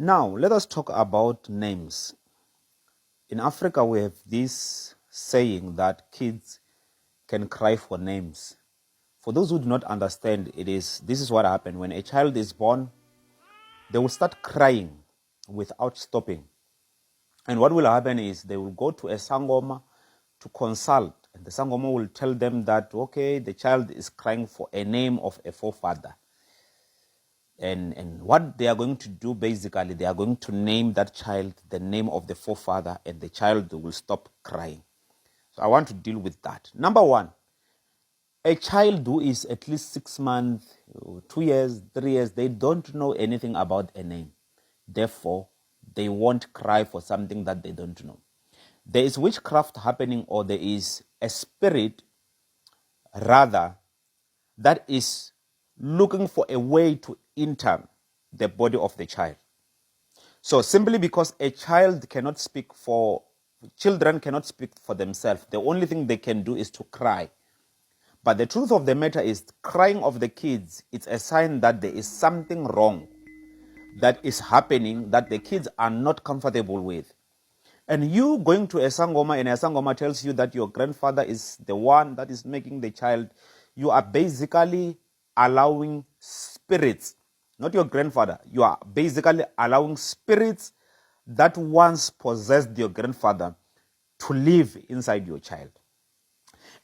Now, let us talk about names. In Africa, we have this saying that kids can cry for names. For those who do not understand, this is what happens. When a child is born, they will start crying without stopping. And what will happen is they will go to a sangoma to consult. And the sangoma will tell them that, okay, the child is crying for a name of a forefather. And what they are going to do, basically, they are going to name that child the name of the forefather, and the child will stop crying. So I want to deal with that. Number one, a child who is at least 6 months, 2 years, 3 years, they don't know anything about a name. Therefore, they won't cry for something that they don't know. There is witchcraft happening, or there is a spirit, rather, that is looking for a way to enter the body of the child. So simply because a child cannot speak for, children cannot speak for themselves, the only thing they can do is to cry. But the truth of the matter is, crying of the kids, it's a sign that there is something wrong that is happening that the kids are not comfortable with. And you going to a sangoma, and a sangoma tells you that your grandfather is the one that is making the child, you are basically allowing spirits, not your grandfather, you are basically allowing spirits that once possessed your grandfather to live inside your child.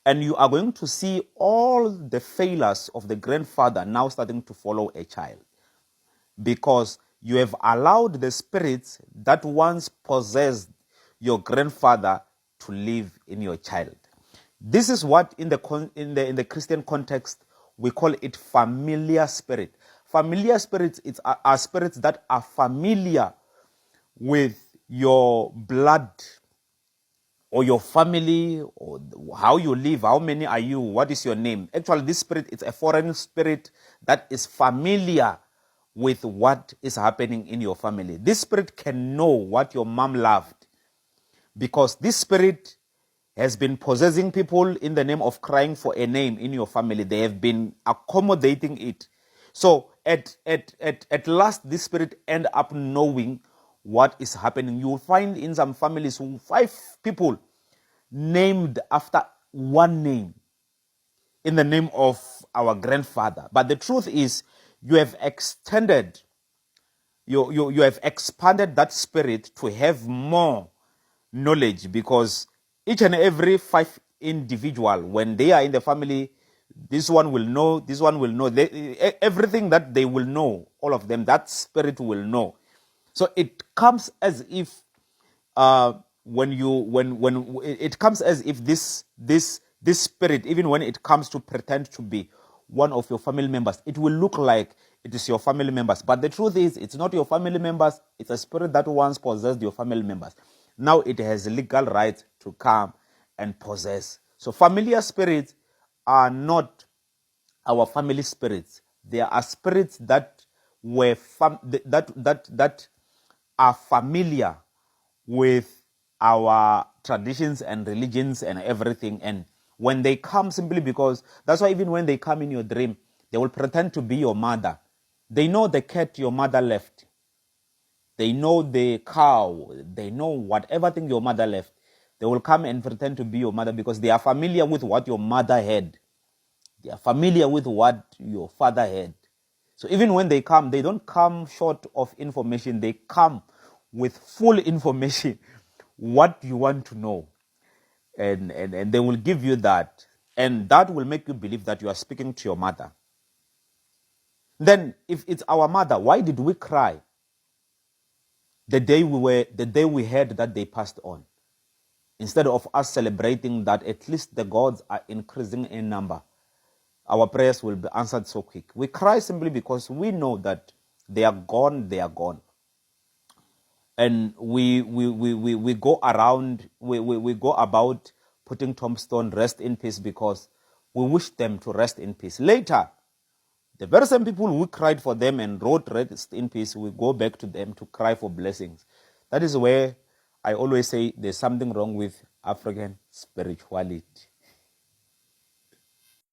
And you are going to see all the failures of the grandfather now starting to follow a child, because you have allowed the spirits that once possessed your grandfather to live in your child. This is what in the Christian context we call it familiar spirit. Familiar spirits are spirits that are familiar with your blood or your family, or how you live, how many are you, what is your name. Actually, this spirit is a foreign spirit that is familiar with what is happening in your family. This spirit can know what your mom loved, because this spirit has been possessing people in the name of crying for a name in your family. They have been accommodating it. So at last, this spirit end up knowing what is happening. You will find in some families 5 people named after one name, in the name of our grandfather. But the truth is, you have extended, you have expanded that spirit to have more knowledge, because each and every 5 individual, when they are in the family, this one will know, this one will know. Everything that they will know, all of them, that spirit will know. So it comes as if when it comes as if this spirit, even when it comes to pretend to be one of your family members, it will look like it is your family members. But the truth is, it's not your family members. It's a spirit that once possessed your family members. Now it has legal right to come and possess. So familiar spirits are not our family spirits. They are spirits that were that are familiar with our traditions and religions and everything. And when they come, simply because, that's why even when they come in your dream, they will pretend to be your mother. They know the cat your mother left. They know the cow. They know whatever thing your mother left. They will come and pretend to be your mother, because they are familiar with what your mother had. They are familiar with what your father had. So even when they come, they don't come short of information. They come with full information, what you want to know. And they will give you that. And that will make you believe that you are speaking to your mother. Then, if it's our mother, why did we cry the day we heard that they passed on? Instead of us celebrating that at least the gods are increasing in number, our prayers will be answered so quick. We cry simply because we know that they are gone, they are gone. And we go around, we go about putting tombstone, rest in peace, because we wish them to rest in peace. Later, the very same people who cried for them and wrote rest in peace, we go back to them to cry for blessings. That is where I always say there's something wrong with African spirituality.